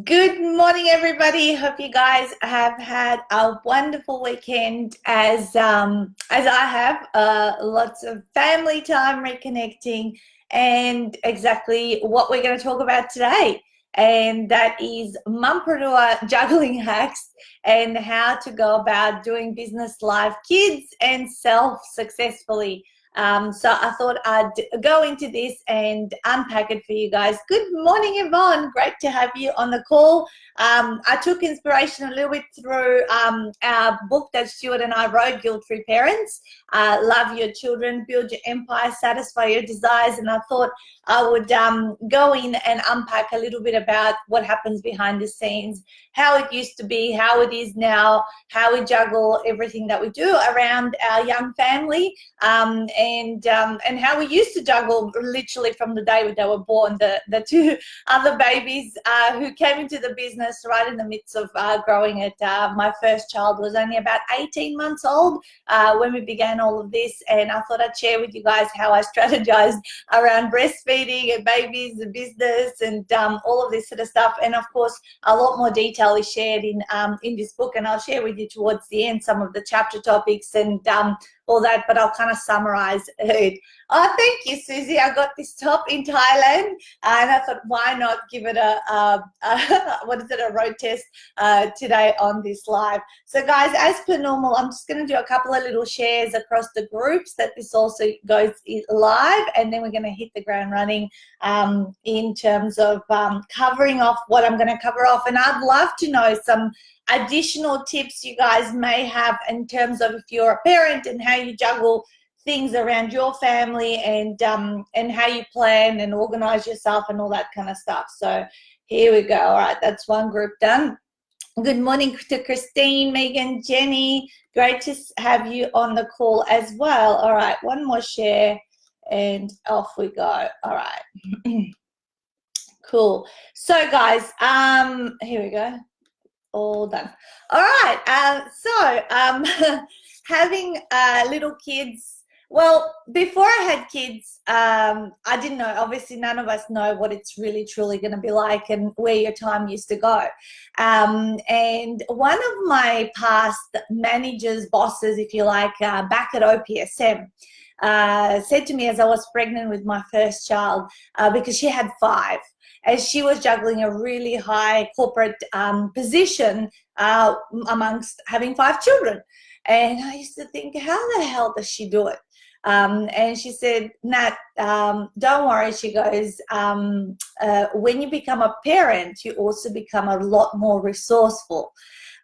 Good morning, everybody. Hope you guys have had a wonderful weekend as I have. Lots of family time, reconnecting, and exactly what we're going to talk about today. And that is Mumpreneur Juggling hacks and how to go about doing business, live, kids, and self successfully. So I thought I'd go into this and unpack it for you guys. Good morning, Yvonne. Great to have you on the call. I took inspiration a little bit through our book that Stuart and I wrote, Guilt-Free Parents. Love your children, build your empire, satisfy your desires. And I thought I would go in and unpack a little bit about what happens behind the scenes, how it used to be, how it is now, how we juggle everything that we do around our young family, and how we used to juggle literally from the day they were born. The two other babies who came into the business right in the midst of growing it. My first child was only about 18 months old when we began all of this, and I thought I'd share with you guys how I strategized around breastfeeding and babies and business and all of this sort of stuff. And of course, a lot more detail is shared in this book, and I'll share with you towards the end some of the chapter topics and all that, but I'll kind of summarize it. Oh, thank you, Susie. I got this top in Thailand, and I thought, why not give it a road test today on this live. So guys, as per normal, I'm just going to do a couple of little shares across the groups that this also goes live, and then we're going to hit the ground running in terms of covering off what I'm going to cover off. And I'd love to know some additional tips you guys may have in terms of if you're a parent and how you juggle things around your family and how you plan and organize yourself and all that kind of stuff. So here we go. All right, that's one group done. Good morning to Christine, Megan, Jenny. Great to have you on the call as well. All right, one more share and off we go. All right. Cool. So guys, here we go. All done. All right. Having little kids. Well, before I had kids, I didn't know. Obviously, none of us know what it's really, truly going to be like and where your time used to go. And one of my past managers, bosses, if you like, back at OPSM, said to me as I was pregnant with my first child, because she had 5, as she was juggling a really high corporate position amongst having 5 children. And I used to think, how the hell does she do it? And she said, Nat, don't worry, she goes, when you become a parent, you also become a lot more resourceful.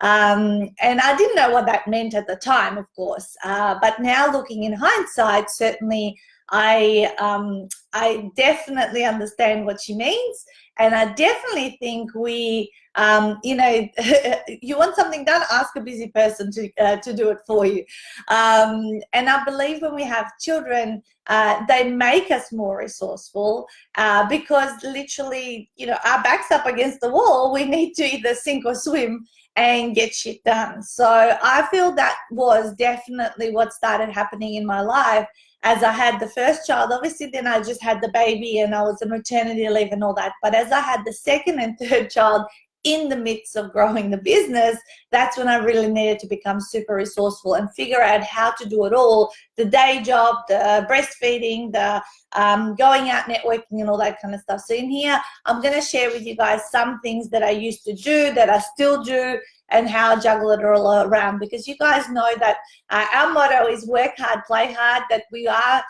And I didn't know what that meant at the time, of course, but now looking in hindsight, certainly I definitely understand what she means, and I definitely think we, you want something done, ask a busy person to do it for you. And I believe when we have children, they make us more resourceful because literally, our back's up against the wall. We need to either sink or swim and get shit done. So I feel that was definitely what started happening in my life as I had the first child. Obviously, then I just had the baby and I was on maternity leave and all that. But as I had the second and third child in the midst of growing the business, that's when I really needed to become super resourceful and figure out how to do it all, the day job, the breastfeeding, the going out networking and all that kind of stuff. So in here, I'm going to share with you guys some things that I used to do, that I still do, and how I juggle it all around, because you guys know that our motto is work hard, play hard, that we are,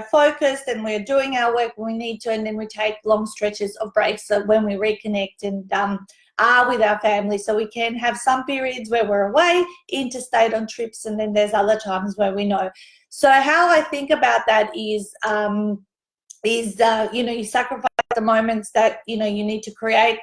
focused and we're doing our work when we need to, and then we take long stretches of breaks when we reconnect and are with our family. So we can have some periods where we're away, interstate on trips, and then there's other times where we know. So how I think about that is you sacrifice the moments that, you need to create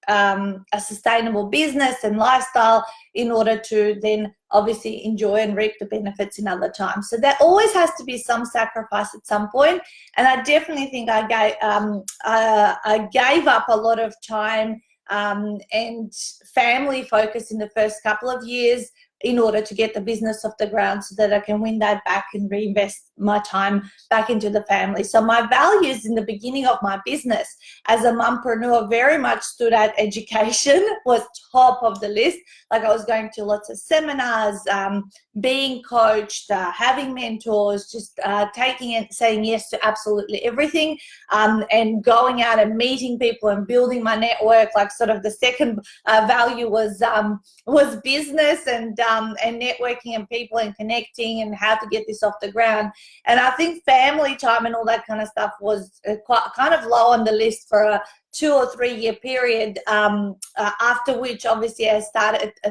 a sustainable business and lifestyle in order to then obviously enjoy and reap the benefits in other times. So there always has to be some sacrifice at some point. And I definitely think I gave up a lot of time and family focus in the first couple of years in order to get the business off the ground so that I can win that back and reinvest my time back into the family. So my values in the beginning of my business as a mumpreneur very much stood out. Education was top of the list. Like I was going to lots of seminars, being coached, having mentors, just taking it, saying yes to absolutely everything, and going out and meeting people and building my network. Like sort of the second value was business and networking and people and connecting and how to get this off the ground. And I think family time and all that kind of stuff was quite kind of low on the list for a 2 or 3 year period, after which obviously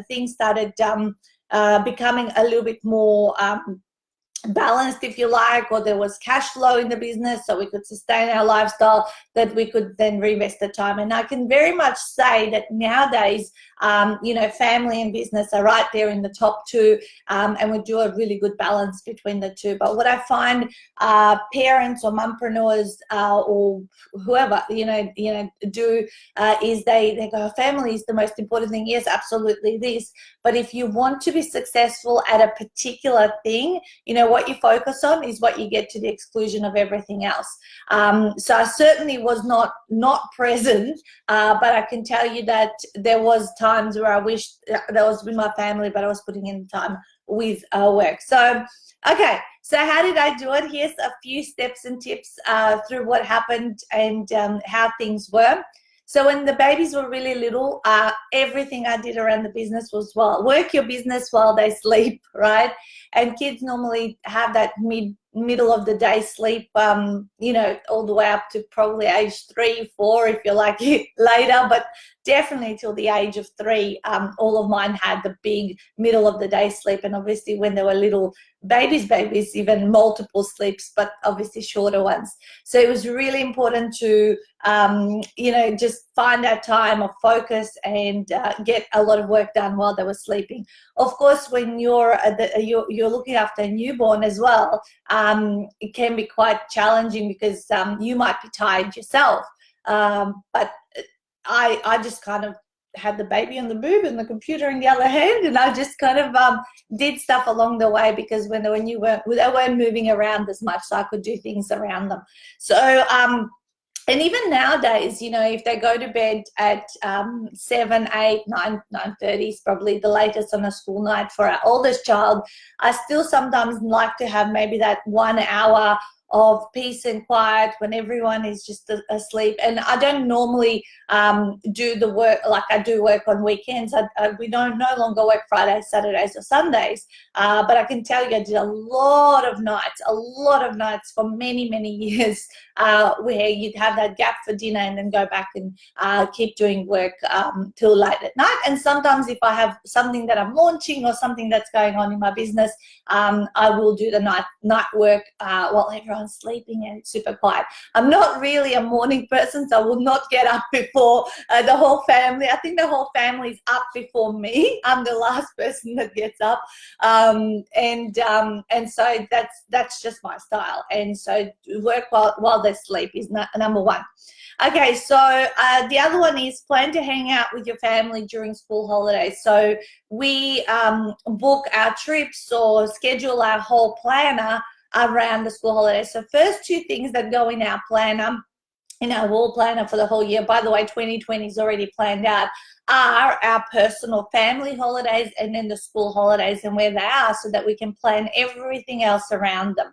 things started becoming a little bit more balanced, if you like, or there was cash flow in the business so we could sustain our lifestyle, that we could then reinvest the time. And I can very much say that nowadays, family and business are right there in the top two, and we do a really good balance between the two. But what I find parents or mumpreneurs or whoever do is they go, family is the most important thing. Yes, absolutely this. But if you want to be successful at a particular thing, what you focus on is what you get, to the exclusion of everything else. So I certainly was not present, but I can tell you that there was times where I wished that was with my family, but I was putting in time with work. So, okay, so how did I do it? Here's a few steps and tips through what happened and how things were. So when the babies were really little, everything I did around the business was, work your business while they sleep, right? And kids normally have that middle of the day sleep, all the way up to probably age 3, 4, if you're lucky later, but definitely till the age of 3, all of mine had the big middle of the day sleep. And obviously when they were little babies, even multiple sleeps, but obviously shorter ones. So it was really important to, just find that time of focus and get a lot of work done while they were sleeping. Of course, when you're looking after a newborn as well, it can be quite challenging because you might be tired yourself. But I just kind of had the baby on the boob and the computer in the other hand, and I just kind of did stuff along the way, because when they weren't moving around as much, so I could do things around them. So and even nowadays, if they go to bed at 7, 8, 9, 9:30 is probably the latest on a school night for our oldest child, I still sometimes like to have maybe that 1 hour of peace and quiet when everyone is just asleep. And I don't normally do the work like I do work on weekends. We don't no longer work Fridays, Saturdays or Sundays, but I can tell you I did a lot of nights for many, many years, where you'd have that gap for dinner and then go back and keep doing work till late at night. And sometimes if I have something that I'm launching or something that's going on in my business, I will do the night work while everyone's sleeping and it's super quiet. I'm not really a morning person, so I will not get up before the whole family. I think the whole family is up before me. I'm the last person that gets up, and so that's just my style. And so work while they sleep is number one. Okay, so the other one is plan to hang out with your family during school holidays. So we book our trips or schedule our whole planner around the school holidays. So first 2 things that go in our planner, in our wall planner for the whole year, by the way, 2020 is already planned out, are our personal family holidays and then the school holidays and where they are, so that we can plan everything else around them,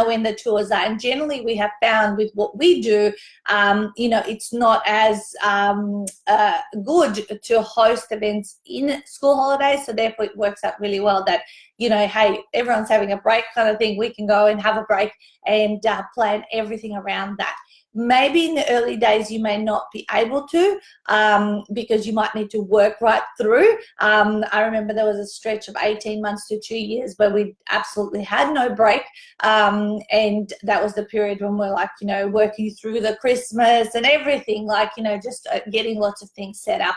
when the tours are. And generally we have found with what we do, it's not as good to host events in school holidays. So therefore it works out really well that, hey, everyone's having a break kind of thing. We can go and have a break and plan everything around that. Maybe in the early days you may not be able to, because you might need to work right through. I remember there was a stretch of 18 months to 2 years where we absolutely had no break, and that was the period when we're like, working through the Christmas and everything, like, just getting lots of things set up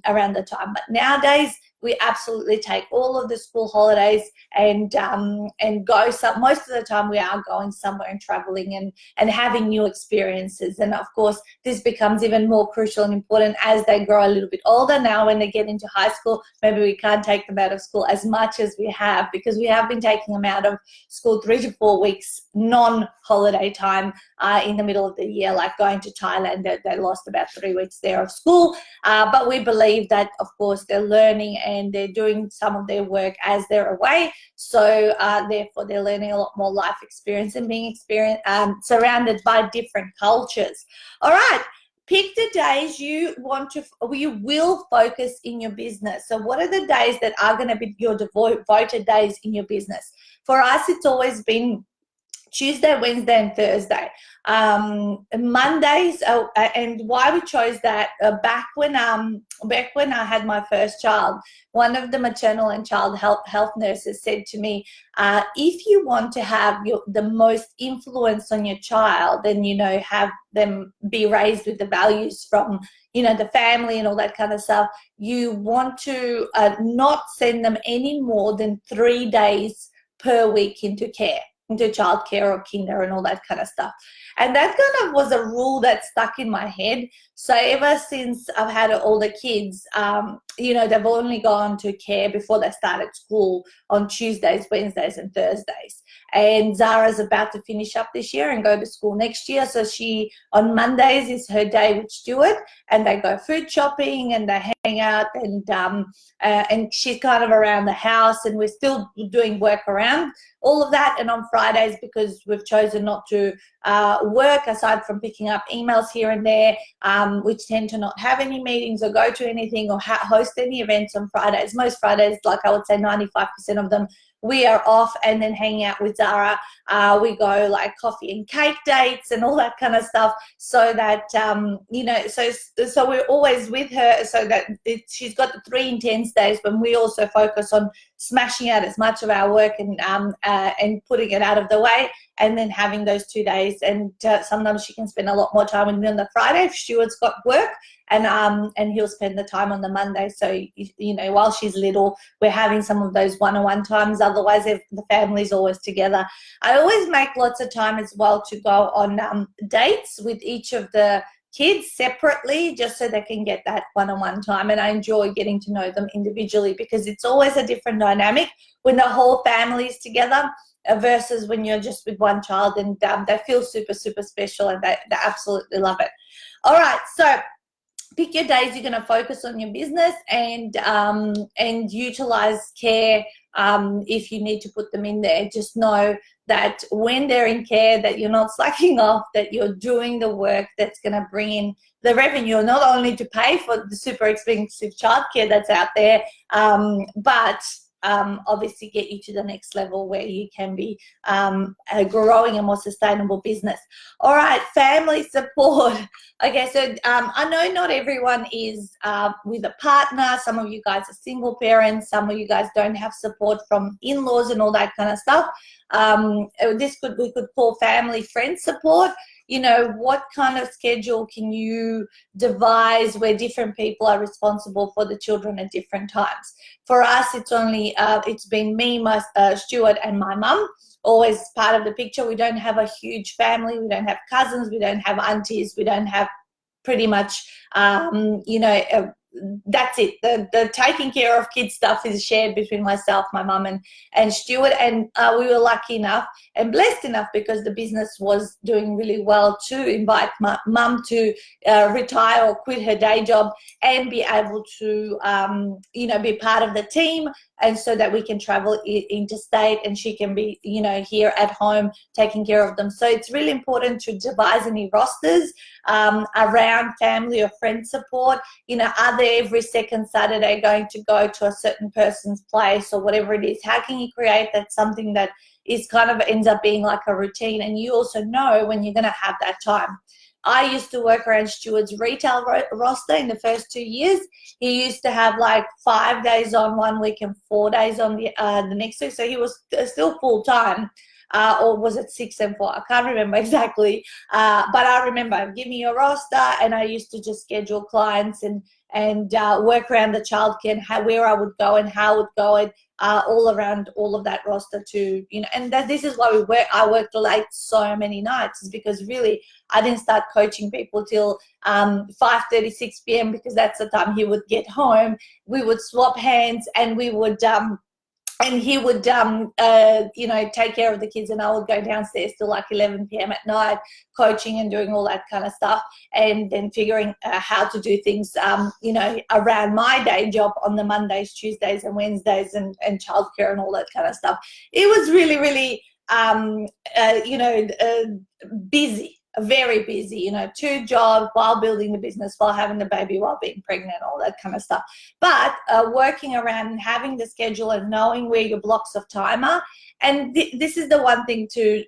around the time. But nowadays we absolutely take all of the school holidays and go most of the time we are going somewhere and traveling and having new experiences. And of course, this becomes even more crucial and important as they grow a little bit older. Now when they get into high school, maybe we can't take them out of school as much as we have, because we have been taking them out of school 3 to 4 weeks non-holiday time in the middle of the year, like going to Thailand. They lost about 3 weeks there of school, but we believe that, of course, they're learning and they're doing some of their work as they're away, so therefore they're learning a lot more life experience and being surrounded by different cultures. All right, pick the days you will focus in your business. So what are the days that are going to be your devoted days in your business? For us, it's always been Tuesday, Wednesday, and Thursday. Mondays, and why we chose that, back when I had my first child, one of the maternal and child health nurses said to me, if you want to have the most influence on your child, then, have them be raised with the values from, the family and all that kind of stuff, you want to not send them any more than 3 days per week into childcare or kinder and all that kind of stuff. And that kind of was a rule that stuck in my head. So ever since I've had all the kids, they've only gone to care before they started school on Tuesdays, Wednesdays, and Thursdays. And Zara's about to finish up this year and go to school next year. So on Mondays is her day with Stuart, and they go food shopping and they hang out, and she's kind of around the house, and we're still doing work around all of that. And on Fridays, because we've chosen not to work aside from picking up emails here and there, which tend to not have any meetings or go to anything or host any events on Fridays. Most Fridays, like I would say 95% of them, we are off and then hanging out with Zara. We go like coffee and cake dates and all that kind of stuff, so that, so we're always with her, so that she's got the 3 intense days when we also focus on smashing out as much of our work and putting it out of the way, and then having those 2 days. And sometimes she can spend a lot more time with me on the Friday if Stuart's got work, and he'll spend the time on the Monday. So, while she's little, we're having some of those one-on-one times. Otherwise, the family's always together. I always make lots of time as well to go on dates with each of the kids separately, just so they can get that one-on-one time. And I enjoy getting to know them individually, because it's always a different dynamic when the whole family is together versus when you're just with one child, and they feel super, super special, and they absolutely love it. All right, so pick your days you're going to focus on your business, and utilize care if you need to put them in there. Just know that when they're in care, that you're not slacking off, that you're doing the work that's going to bring in the revenue, not only to pay for the super expensive childcare that's out there, but obviously get you to the next level where you can be growing a more sustainable business. All right, family support. Okay, so I know not everyone is with a partner. Some of you guys are single parents. Some of you guys don't have support from in-laws and all that kind of stuff. We could call family friend support. What kind of schedule can you devise where different people are responsible for the children at different times? For us, it's been me, Stuart, and my mum, always part of the picture. We don't have a huge family. We don't have cousins. We don't have aunties. We don't have pretty much, that's it. The taking care of kids stuff is shared between myself, my mum, and Stuart. And we were lucky enough and blessed enough, because the business was doing really well, to invite my mum to retire or quit her day job and be able to, be part of the team, and so that we can travel interstate and she can be, here at home taking care of them. So it's really important to devise any rosters around family or friend support. Are they every second Saturday going to go to a certain person's place or whatever it is? How can you create that something that is kind of ends up being like a routine, and you also know when you're going to have that time? I used to work around Stuart's retail roster in the first 2 years. He used to have like 5 days on one week and 4 days on the next week. So he was still full time. or was it 6 and 4? I can't remember exactly, but I remember, give me a roster, and I used to just schedule clients and work around the childcare and where I would go and how I would go, and all around all of that roster to, and this is why I worked late so many nights, is because really I didn't start coaching people till 5:30, 6 p.m. because that's the time he would get home. We would swap hands, and we would and he would, take care of the kids, and I would go downstairs till like 11 p.m. at night, coaching and doing all that kind of stuff, and then figuring how to do things, around my day job on the Mondays, Tuesdays, and Wednesdays, and childcare and all that kind of stuff. It was really, really, busy. Very busy, 2 jobs while building the business, while having the baby, while being pregnant, all that kind of stuff. But working around and having the schedule and knowing where your blocks of time are. And this is the one thing to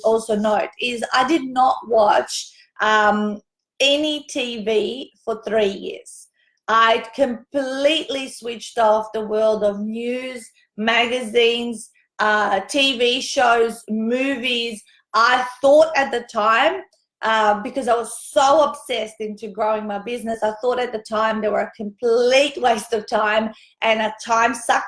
also note, is I did not watch any TV for 3 years. I completely switched off the world of news, magazines, TV shows, movies. I thought at the time, because I was so obsessed into growing my business, I thought at the time they were a complete waste of time and a time suck.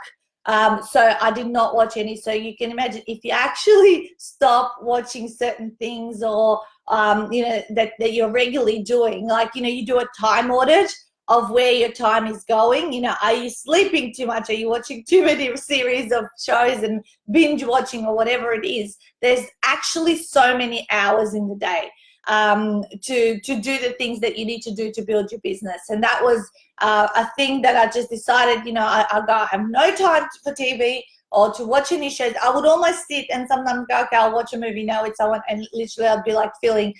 So I did not watch any. So you can imagine, if you actually stop watching certain things, or that you're regularly doing, like you do a time audit of where your time is going. Are you sleeping too much? Are you watching too many series of shows and binge watching, or whatever it is? There's actually so many hours in the day to do the things that you need to do to build your business. And that was a thing that I just decided, I have no time for TV or to watch any shows. I would almost sit and sometimes go, okay, I'll watch a movie now with someone, and literally I'd be like feeling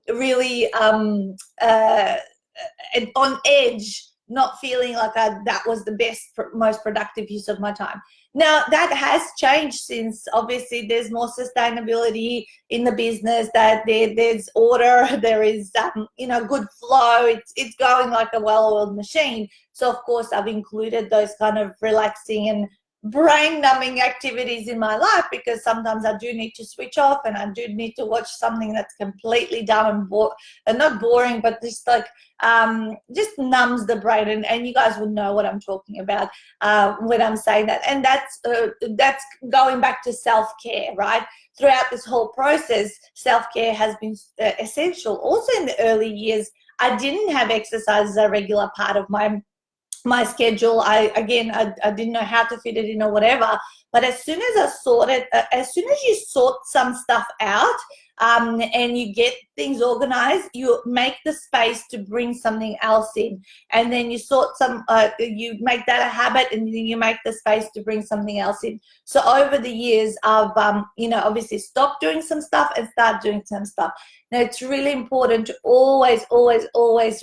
really on edge, not feeling like that was the best, most productive use of my time. Now, that has changed since obviously there's more sustainability in the business, that there's order, there is, good flow. It's going like a well-oiled machine. So, of course, I've included those kind of relaxing and brain-numbing activities in my life, because sometimes I do need to switch off, and I do need to watch something that's completely dumb and not boring, but just like just numbs the brain. And you guys would know what I'm talking about when I'm saying that. And that's going back to self-care, right? Throughout this whole process, self-care has been essential. Also, in the early years, I didn't have exercise as a regular part of my schedule. I didn't know how to fit it in or whatever. But as soon as as soon as you sort some stuff out, and you get things organized, you make the space to bring something else in, and then you you make that a habit, and then you make the space to bring something else in. So over the years, I've obviously stopped doing some stuff and start doing some stuff. Now, it's really important to always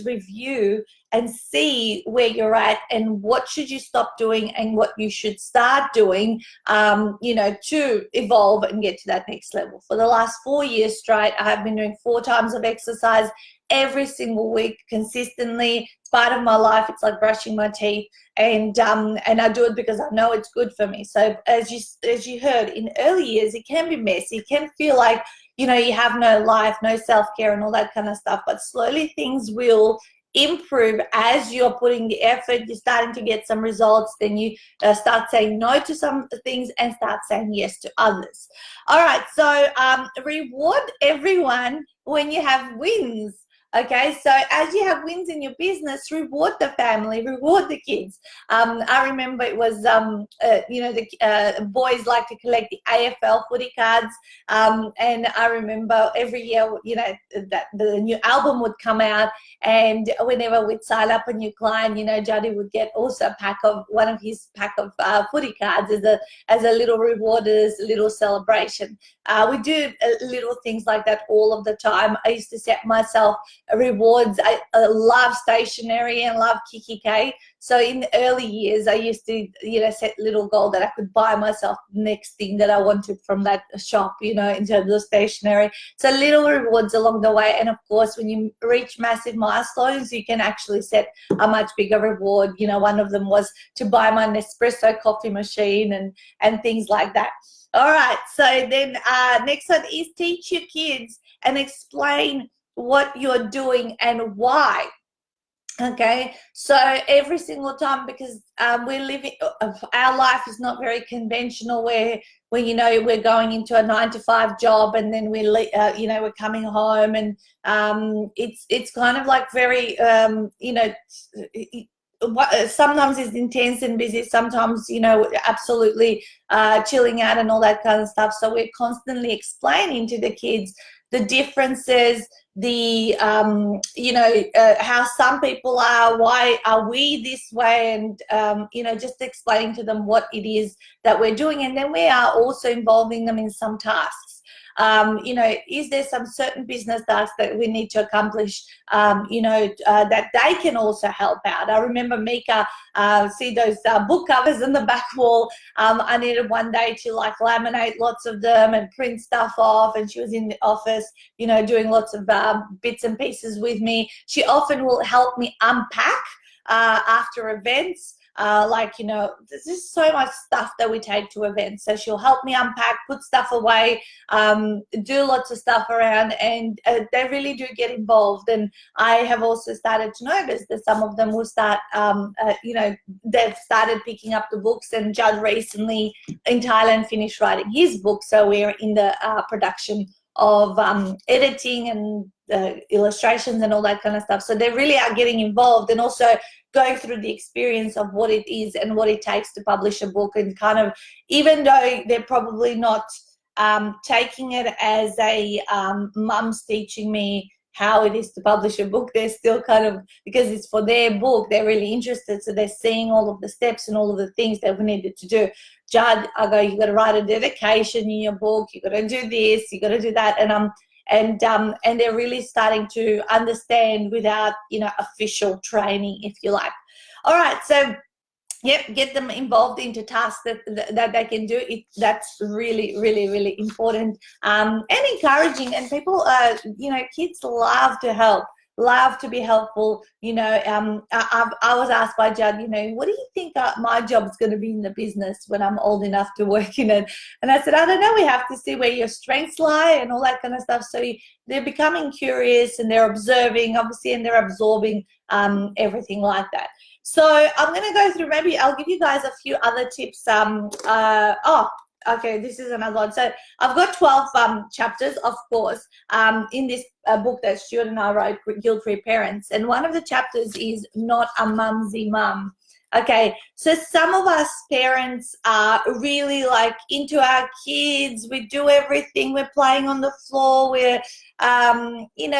review and see where you're at, and what should you stop doing and what you should start doing, to evolve and get to that next level. For the last 4 years straight, I have been doing 4 times of exercise every single week consistently. It's part of my life. It's like brushing my teeth, and I do it because I know it's good for me. So as you heard, in early years, it can be messy. It can feel like, you have no life, no self-care, and all that kind of stuff. But slowly things will improve as you're putting the effort. You're starting to get some results. Then you start saying no to some things and start saying yes to others. All right, so reward everyone when you have wins. Okay, so as you have wins in your business, reward the family, reward the kids. I remember it was, the boys like to collect the AFL footy cards, and I remember every year, that the new album would come out, and whenever we'd sign up a new client, Jody would get also one of his pack of footy cards as a little reward, as a little celebration. We do little things like that all of the time. I used to set myself rewards. I love stationery and love Kiki K. So in the early years, I used to, set little goal that I could buy myself the next thing that I wanted from that shop, in terms of stationery. So little rewards along the way. And of course, when you reach massive milestones, you can actually set a much bigger reward. One of them was to buy my Nespresso coffee machine and things like that. All right, so then next one is teach your kids and explain what you're doing and why. Okay, so every single time, because we're living, our life is not very conventional, where we're going into a 9-to-5 job, and then we're coming home, and it's kind of like very sometimes it's intense and busy, sometimes absolutely chilling out and all that kind of stuff. So we're constantly explaining to the kids the differences, the how some people are, why are we this way, and just explaining to them what it is that we're doing. And then we are also involving them in some tasks. Is there some certain business tasks that we need to accomplish, that they can also help out? I remember Mika, see those book covers in the back wall. I needed one day to laminate lots of them and print stuff off, and she was in the office, doing lots of bits and pieces with me. She often will help me unpack after events. There's just so much stuff that we take to events. So she'll help me unpack, put stuff away, do lots of stuff around, and they really do get involved. And I have also started to notice that some of them will start, they've started picking up the books. And Judd recently in Thailand finished writing his book. So we're in the production of editing and illustrations and all that kind of stuff. So they really are getting involved, and also going through the experience of what it is and what it takes to publish a book. And kind of, even though they're probably not taking it as a mum's teaching me how it is to publish a book, they're still kind of, because it's for their book, they're really interested. So they're seeing all of the steps and all of the things that we needed to do. Judd, I go, you got to write a dedication in your book, you got to do this, you got to do that. And they're really starting to understand without, official training, if you like. All right, so yep, get them involved into tasks that they can do. That's really, really, really important, and encouraging. And people, kids love to help, love to be helpful. I was asked by Judd, what do you think my job is going to be in the business when I'm old enough to work in it? And I said, I don't know. We have to see where your strengths lie and all that kind of stuff. So they're becoming curious, and they're observing, obviously, and they're absorbing everything like that. So I'm going to go through, maybe I'll give you guys a few other tips. Okay, this is another one. So I've got 12 chapters, of course, in this book that Stuart and I wrote, Guilt-Free Parents. And one of the chapters is Not a Mumsy Mum. Okay, so some of us parents are really into our kids. We do everything. We're playing on the floor. We're,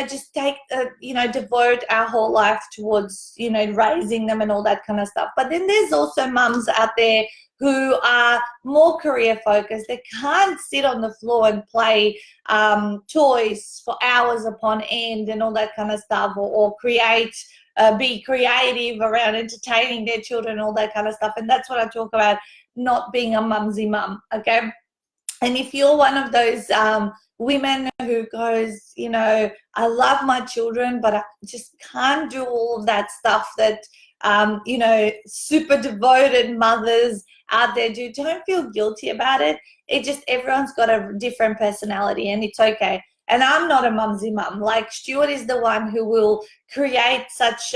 just devote our whole life towards, raising them and all that kind of stuff. But then there's also mums out there who are more career focused. They can't sit on the floor and play toys for hours upon end and all that kind of stuff, or create, be creative around entertaining their children, all that kind of stuff. And that's what I talk about, not being a mumsy mum, okay? And if you're one of those women who goes, I love my children, but I just can't do all of that stuff that, super devoted mothers out there do, don't feel guilty about it. It just, everyone's got a different personality, and it's okay. And I'm not a mumsy mum. Stuart is the one who will create such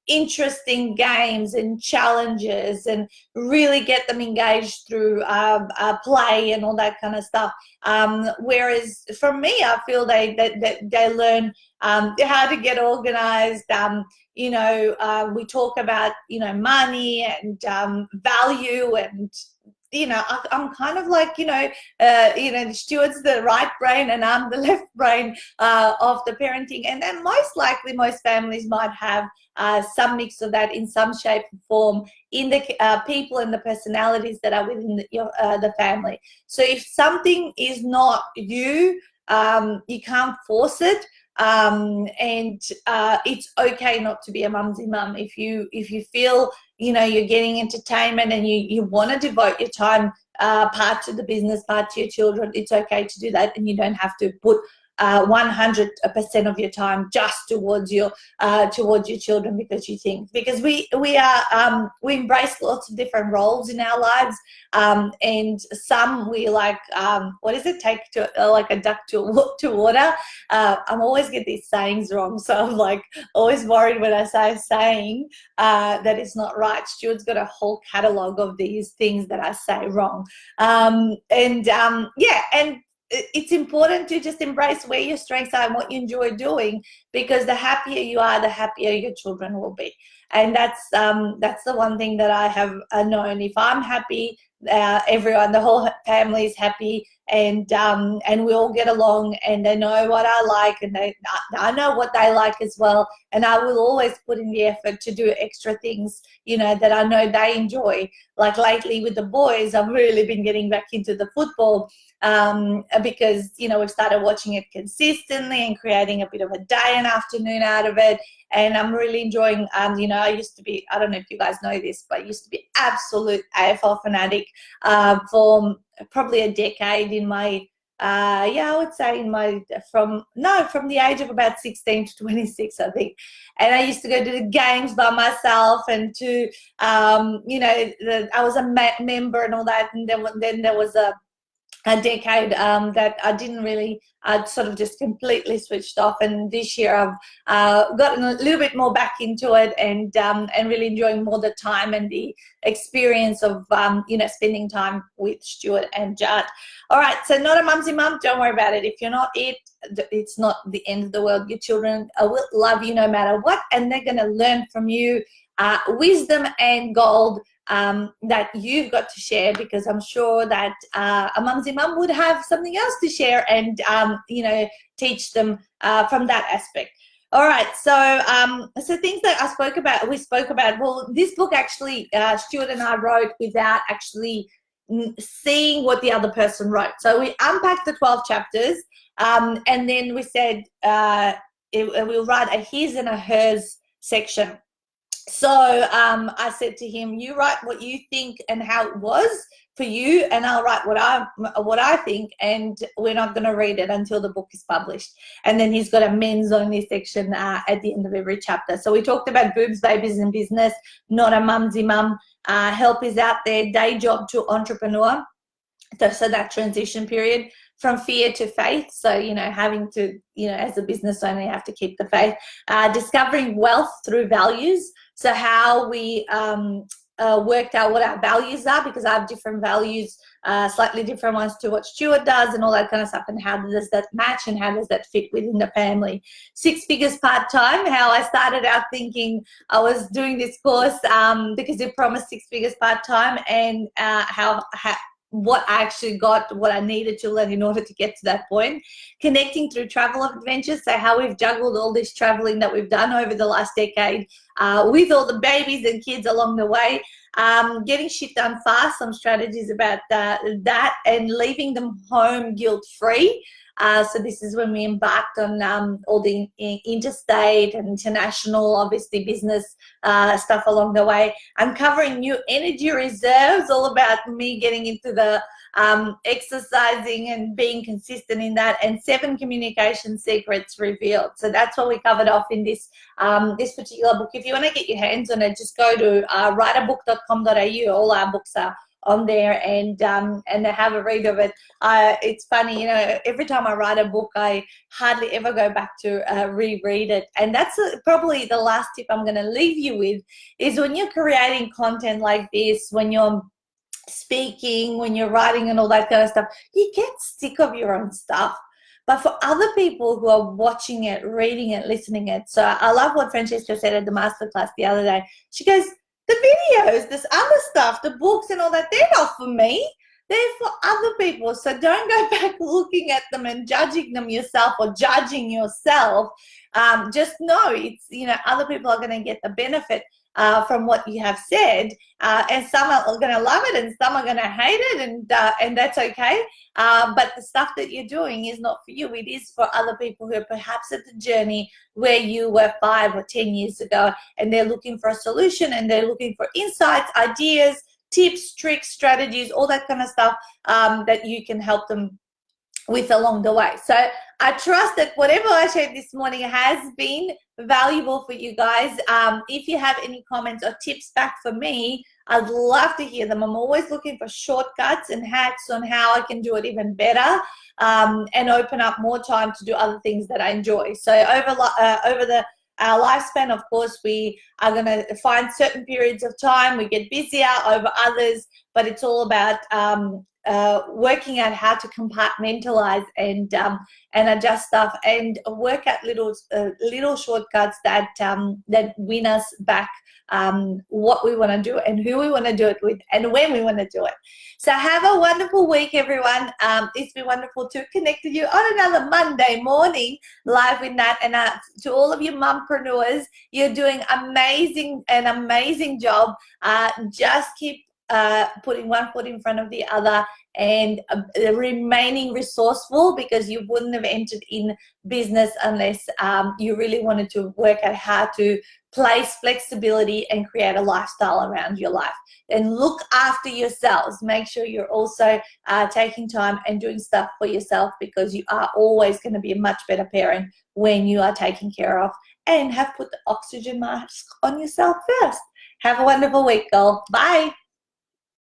interesting games and challenges and really get them engaged through play and all that kind of stuff. Whereas for me, I feel they learn how to get organized. We talk about, money and value, and I'm kind of Stuart's the right brain and I'm the left brain of the parenting. And then most likely most families might have some mix of that in some shape or form in the people and the personalities that are within the family. So if something is not you, you can't force it. and it's okay not to be a mumsy mum. If you feel, you know, you're getting entertainment and you want to devote your time, part to the business, part to your children, it's okay to do that, and you don't have to put 100% of your time just towards your children, because you think, because we embrace lots of different roles in our lives, and some we like, what is it, take to like a duck to water. I'm always get these sayings wrong, so I'm like always worried when I say a saying that it's not right. Stuart's got a whole catalogue of these things that I say wrong, yeah, and it's important to just embrace where your strengths are and what you enjoy doing, because the happier you are, the happier your children will be. And that's the one thing that I have known. If I'm happy, everyone, the whole family is happy, and we all get along, and they know what I like, and I know what they like as well. And I will always put in the effort to do extra things, you know, that I know they enjoy. Like lately with the boys, I've really been getting back into the football, because, you know, we've started watching it consistently and creating a bit of a day and afternoon out of it. And I'm really enjoying, you know, I used to be, I don't know if you guys know this, but I used to be absolute AFL fanatic for probably a decade in my, I would say in my, from the age of about 16 to 26, I think. And I used to go to the games by myself, and to, you know, I was a member and all that. And then there was a decade that I didn't really, I'd sort of just completely switched off. And this year I've gotten a little bit more back into it, and really enjoying more the time and the experience of, you know, spending time with Stuart and Judd. All right, so not a mumsy mum, don't worry about it. If you're not it's not the end of the world. Your children will love you no matter what, and they're going to learn from you wisdom and gold that you've got to share, because I'm sure that a mumsy mum would have something else to share and, you know, teach them from that aspect. All right, so things that we spoke about, well, this book actually, Stuart and I wrote without actually seeing what the other person wrote. So we unpacked the 12 chapters, and then we said we'll write a his and a hers section. So I said to him, you write what you think and how it was for you, and I'll write what I think, and we're not going to read it until the book is published. And then he's got a men's only section at the end of every chapter. So we talked about boobs, babies, and business, not a mumsy mum. Help is out there, day job to entrepreneur. So that transition period from fear to faith. So, you know, having to, you know, as a business owner, you have to keep the faith. Discovering wealth through values. So how we worked out what our values are, because I have different values, slightly different ones to what Stuart does, and all that kind of stuff, and how does that match and how does that fit within the family. 6 figures part-time, how I started out thinking I was doing this course because it promised 6 figures part-time, and what I actually got, what I needed to learn in order to get to that point. Connecting through travel adventures, so how we've juggled all this traveling that we've done over the last decade with all the babies and kids along the way. Getting shit done fast, some strategies about that, and leaving them home guilt-free. So this is when we embarked on all the interstate and international, obviously, business stuff along the way. Uncovering new energy reserves, all about me getting into the exercising and being consistent in that, and 7 communication secrets revealed. So that's what we covered off in this this particular book. If you want to get your hands on it, just go to writeabook.com.au. All our books are on there, and have a read of it. It's funny, you know, every time I write a book, I hardly ever go back to reread it. And that's probably the last tip I'm going to leave you with, is when you're creating content like this, when you're speaking, when you're writing and all that kind of stuff, you get sick of your own stuff. But for other people who are watching it, reading it, listening it, so I love what Francesca said at the masterclass the other day. She goes, the videos, this other stuff, the books and all that, they're not for me. They're for other people. So don't go back looking at them and judging them yourself, or judging yourself. Just know it's, you know, other people are going to get the benefit. from what you have said, and some are going to love it and some are going to hate it, and that's okay. But the stuff that you're doing is not for you. It is for other people who are perhaps at the journey where you were 5 or 10 years ago, and they're looking for a solution, and they're looking for insights, ideas, tips, tricks, strategies, all that kind of stuff that you can help them with along the way. So I trust that whatever I shared this morning has been valuable for you guys. If you have any comments or tips back for me, I'd love to hear them. I'm always looking for shortcuts and hacks on how I can do it even better, and open up more time to do other things that I enjoy. So over our lifespan, of course, we are going to find certain periods of time we get busier over others, but it's all about working out how to compartmentalize and adjust stuff, and work out little shortcuts that win us back what we want to do and who we want to do it with and when we want to do it. So have a wonderful week, everyone. It's been wonderful to connect with you on another Monday morning live with Nat. And to all of you mumpreneurs, you're doing an amazing job. Just keep putting one foot in front of the other, and remaining resourceful, because you wouldn't have entered in business unless you really wanted to work out how to place flexibility and create a lifestyle around your life. And look after yourselves. Make sure you're also taking time and doing stuff for yourself, because you are always going to be a much better parent when you are taken care of and have put the oxygen mask on yourself first. Have a wonderful week, girl. Bye.